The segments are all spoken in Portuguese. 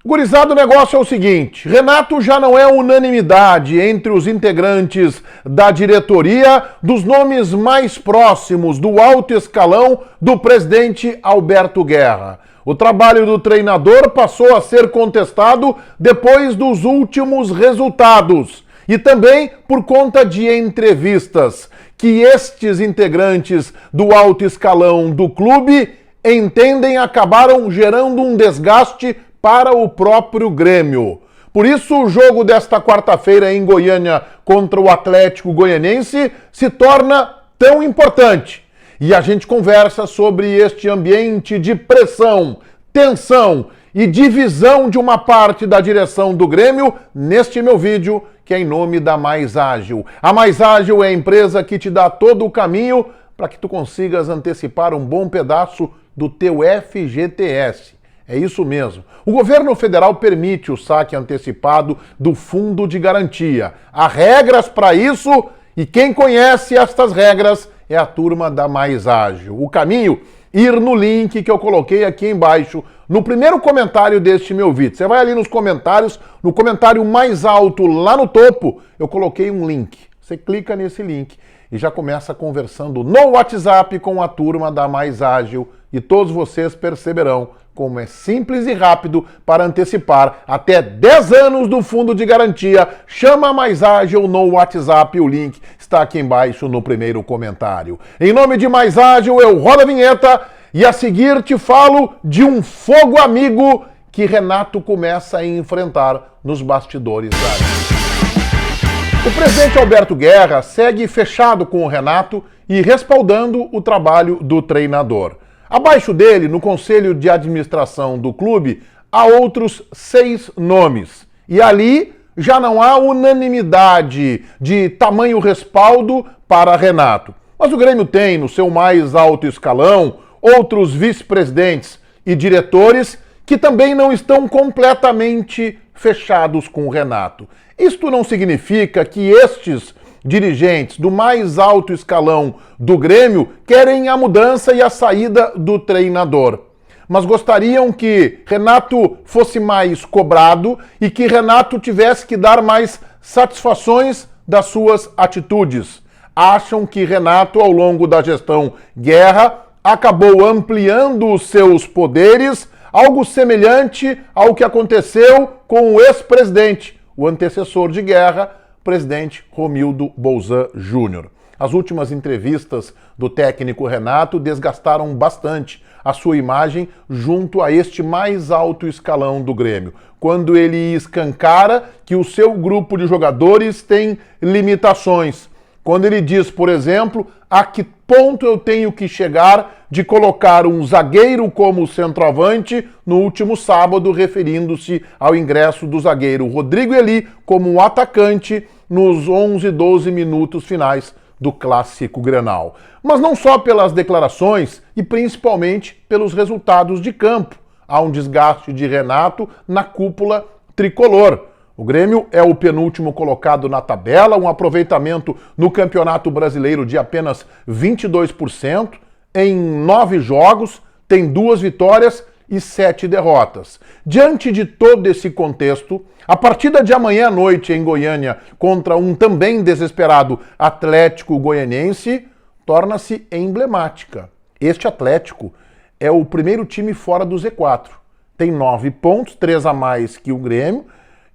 Gurizada, o negócio é o seguinte: Renato já não é unanimidade entre os integrantes da diretoria dos nomes mais próximos do alto escalão do presidente Alberto Guerra. O trabalho do treinador passou a ser contestado depois dos últimos resultados e também por conta de entrevistas que estes integrantes do alto escalão do clube entendem acabaram gerando um desgaste para o próprio Grêmio. Por isso, o jogo desta quarta-feira em Goiânia contra o Atlético Goianense se torna tão importante. E a gente conversa sobre este ambiente de pressão, tensão e divisão de uma parte da direção do Grêmio neste meu vídeo, que é em nome da Mais Ágil. A Mais Ágil é a empresa que te dá todo o caminho para que tu consigas antecipar um bom pedaço do teu FGTS. É isso mesmo. O governo federal permite o saque antecipado do fundo de garantia. Há regras para isso e quem conhece estas regras é a turma da Mais Ágil. O caminho, ir no link que eu coloquei aqui embaixo, no primeiro comentário deste meu vídeo. Você vai ali nos comentários, no comentário mais alto, lá no topo, eu coloquei um link. Você clica nesse link e já começa conversando no WhatsApp com a turma da Mais Ágil e todos vocês perceberão como é simples e rápido para antecipar até 10 anos do fundo de garantia. Chama a Mais Ágil no WhatsApp, o link está aqui embaixo no primeiro comentário. Em nome de Mais Ágil, eu rodo a vinheta e a seguir te falo de um fogo amigo que Renato começa a enfrentar nos bastidores da área. O presidente Alberto Guerra segue fechado com o Renato e respaldando o trabalho do treinador. Abaixo dele, no conselho de administração do clube, há outros 6 nomes. E ali já não há unanimidade de tamanho respaldo para Renato. Mas o Grêmio tem, no seu mais alto escalão, outros vice-presidentes e diretores que também não estão completamente fechados com o Renato. Isto não significa que estes dirigentes do mais alto escalão do Grêmio querem a mudança e a saída do treinador, mas gostariam que Renato fosse mais cobrado e que Renato tivesse que dar mais satisfações das suas atitudes. Acham que Renato, ao longo da gestão Guerra, acabou ampliando os seus poderes, algo semelhante ao que aconteceu com o ex-presidente, o antecessor de Guerra, presidente Romildo Bolzan Júnior. As últimas entrevistas do técnico Renato desgastaram bastante a sua imagem junto a este mais alto escalão do Grêmio, quando ele escancara que o seu grupo de jogadores tem limitações. Quando ele diz, por exemplo, a que ponto eu tenho que chegar de colocar um zagueiro como centroavante no último sábado, referindo-se ao ingresso do zagueiro Rodrigo Eli como atacante nos 11, 12 minutos finais do Clássico Grenal. Mas não só pelas declarações e principalmente pelos resultados de campo. Há um desgaste de Renato na cúpula tricolor. O Grêmio é o penúltimo colocado na tabela, um aproveitamento no Campeonato Brasileiro de apenas 22%, em 9 jogos, tem 2 vitórias e 7 derrotas. Diante de todo esse contexto, a partida de amanhã à noite em Goiânia contra um também desesperado Atlético Goianense torna-se emblemática. Este Atlético é o primeiro time fora do Z4. Tem 9 pontos, 3 a mais que o Grêmio,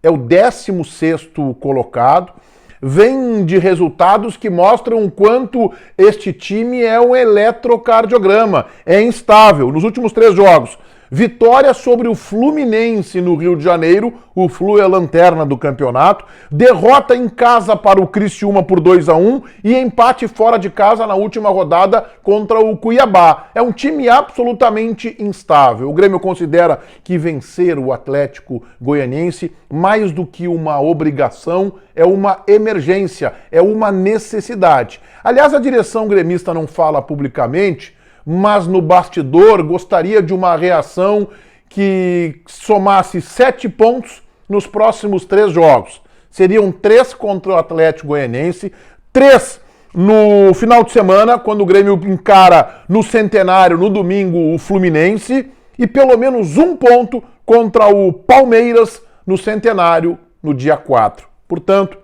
é o 16º colocado, vem de resultados que mostram o quanto este time é um eletrocardiograma, é instável. Nos últimos 3 jogos, vitória sobre o Fluminense no Rio de Janeiro, o Flu é a lanterna do campeonato, derrota em casa para o Criciúma por 2-1 e empate fora de casa na última rodada contra o Cuiabá. É um time absolutamente instável. O Grêmio considera que vencer o Atlético Goianense, mais do que uma obrigação, é uma emergência, é uma necessidade. Aliás, a direção gremista não fala publicamente, mas no bastidor gostaria de uma reação que somasse 7 pontos nos próximos 3 jogos. Seriam 3 contra o Atlético Goianense, 3 no final de semana, quando o Grêmio encara no Centenário, no domingo, o Fluminense, e pelo menos 1 ponto contra o Palmeiras no Centenário no dia 4. Portanto,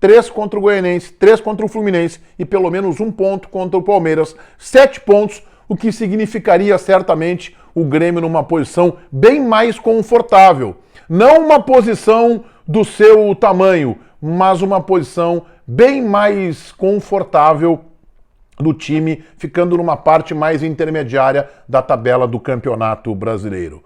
3 contra o Goianense, 3 contra o Fluminense e pelo menos 1 ponto contra o Palmeiras, 7 pontos, o que significaria certamente o Grêmio numa posição bem mais confortável. Não uma posição do seu tamanho, mas uma posição bem mais confortável do time, ficando numa parte mais intermediária da tabela do Campeonato Brasileiro.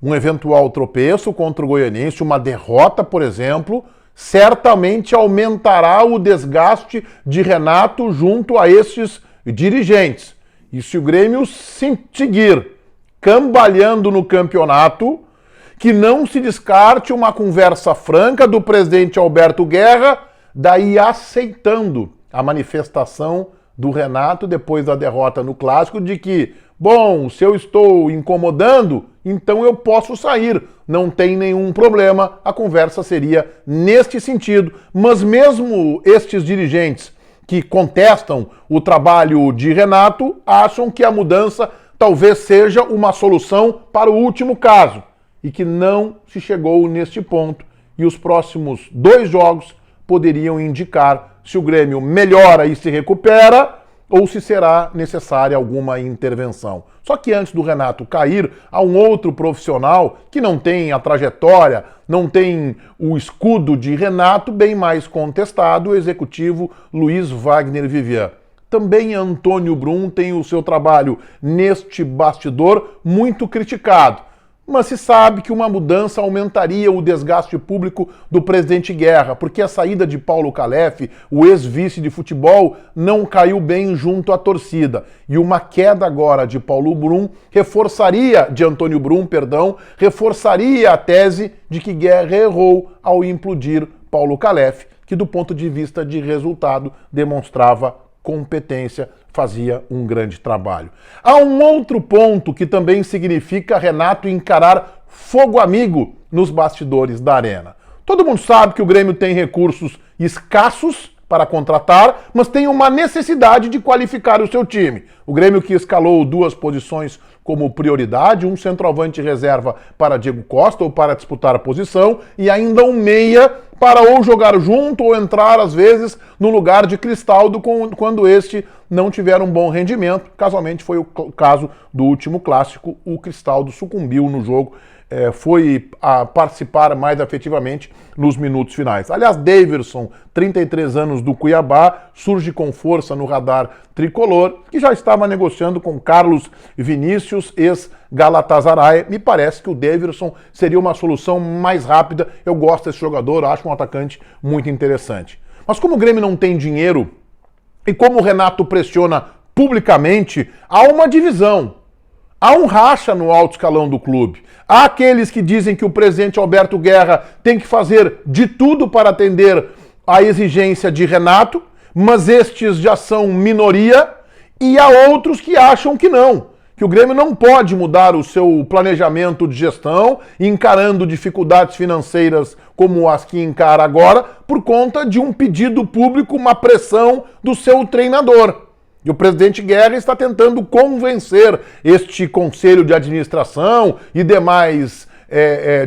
Um eventual tropeço contra o Goianense, uma derrota, por exemplo, certamente aumentará o desgaste de Renato junto a estes dirigentes. E se o Grêmio seguir cambaleando no campeonato, que não se descarte uma conversa franca do presidente Alberto Guerra, daí aceitando a manifestação do Renato depois da derrota no Clássico de que, bom, se eu estou incomodando, então eu posso sair, não tem nenhum problema, a conversa seria neste sentido. Mas mesmo estes dirigentes que contestam o trabalho de Renato acham que a mudança talvez seja uma solução para o último caso e que não se chegou neste ponto e os próximos 2 jogos poderiam indicar se o Grêmio melhora e se recupera ou se será necessária alguma intervenção. Só que antes do Renato cair, há um outro profissional que não tem a trajetória, não tem o escudo de Renato, bem mais contestado, o executivo Luiz Wagner Vivian. Também Antônio Brum tem o seu trabalho neste bastidor muito criticado. Mas se sabe que uma mudança aumentaria o desgaste público do presidente Guerra, porque a saída de Paulo Calef, o ex-vice de futebol, não caiu bem junto à torcida. E uma queda agora de Antônio Brum, reforçaria a tese de que Guerra errou ao implodir Paulo Calef, que do ponto de vista de resultado demonstrava competência, fazia um grande trabalho. Há um outro ponto que também significa Renato encarar fogo amigo nos bastidores da Arena. Todo mundo sabe que o Grêmio tem recursos escassos para contratar, mas tem uma necessidade de qualificar o seu time. O Grêmio que escalou 2 posições como prioridade, um centroavante reserva para Diego Costa ou para disputar a posição e ainda um meia para ou jogar junto ou entrar às vezes no lugar de Cristaldo quando este não tiver um bom rendimento. Casualmente foi o caso do último clássico, o Cristaldo sucumbiu no jogo, foi a participar mais efetivamente nos minutos finais. Aliás, Daverson, 33 anos do Cuiabá, surge com força no radar tricolor, que já estava negociando com Carlos Vinícius, ex-Galatasaray. Me parece que o Daverson seria uma solução mais rápida. Eu gosto desse jogador, acho um atacante muito interessante. Mas como o Grêmio não tem dinheiro e como o Renato pressiona publicamente, há uma divisão. Há um racha no alto escalão do clube. Há aqueles que dizem que o presidente Alberto Guerra tem que fazer de tudo para atender à exigência de Renato, mas estes já são minoria, e há outros que acham que não, que o Grêmio não pode mudar o seu planejamento de gestão, encarando dificuldades financeiras como as que encara agora, por conta de um pedido público, uma pressão do seu treinador. E o presidente Guerra está tentando convencer este conselho de administração e demais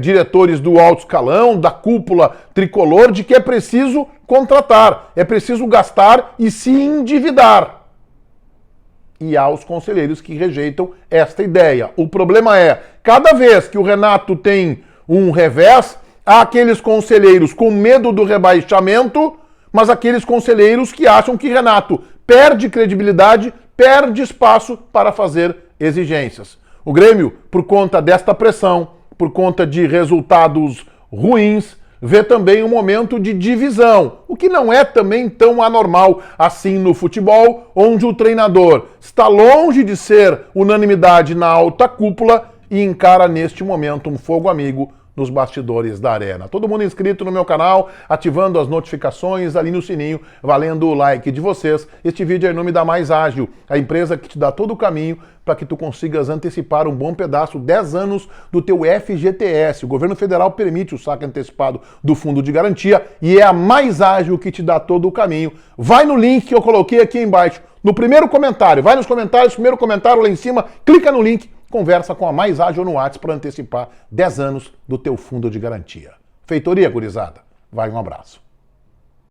diretores do alto escalão, da cúpula tricolor, de que é preciso contratar, é preciso gastar e se endividar. E há os conselheiros que rejeitam esta ideia. O problema é, cada vez que o Renato tem um revés, há aqueles conselheiros com medo do rebaixamento, mas aqueles conselheiros que acham que Renato perde credibilidade, perde espaço para fazer exigências. O Grêmio, por conta desta pressão, por conta de resultados ruins, vê também um momento de divisão, o que não é também tão anormal assim no futebol, onde o treinador está longe de ser unanimidade na alta cúpula e encara neste momento um fogo amigo nos bastidores da Arena. Todo mundo inscrito no meu canal, ativando as notificações ali no sininho, valendo o like de vocês. Este vídeo é em nome da Mais Ágil, a empresa que te dá todo o caminho para que tu consigas antecipar um bom pedaço, 10 anos do teu FGTS. O governo federal permite o saque antecipado do fundo de garantia e é a Mais Ágil que te dá todo o caminho. Vai no link que eu coloquei aqui embaixo. no primeiro comentário. Vai nos comentários, primeiro comentário lá em cima, clica no link, conversa com a Mais Ágil no WhatsApp para antecipar 10 anos do teu fundo de garantia. Feitoria, gurizada. Vai, um abraço.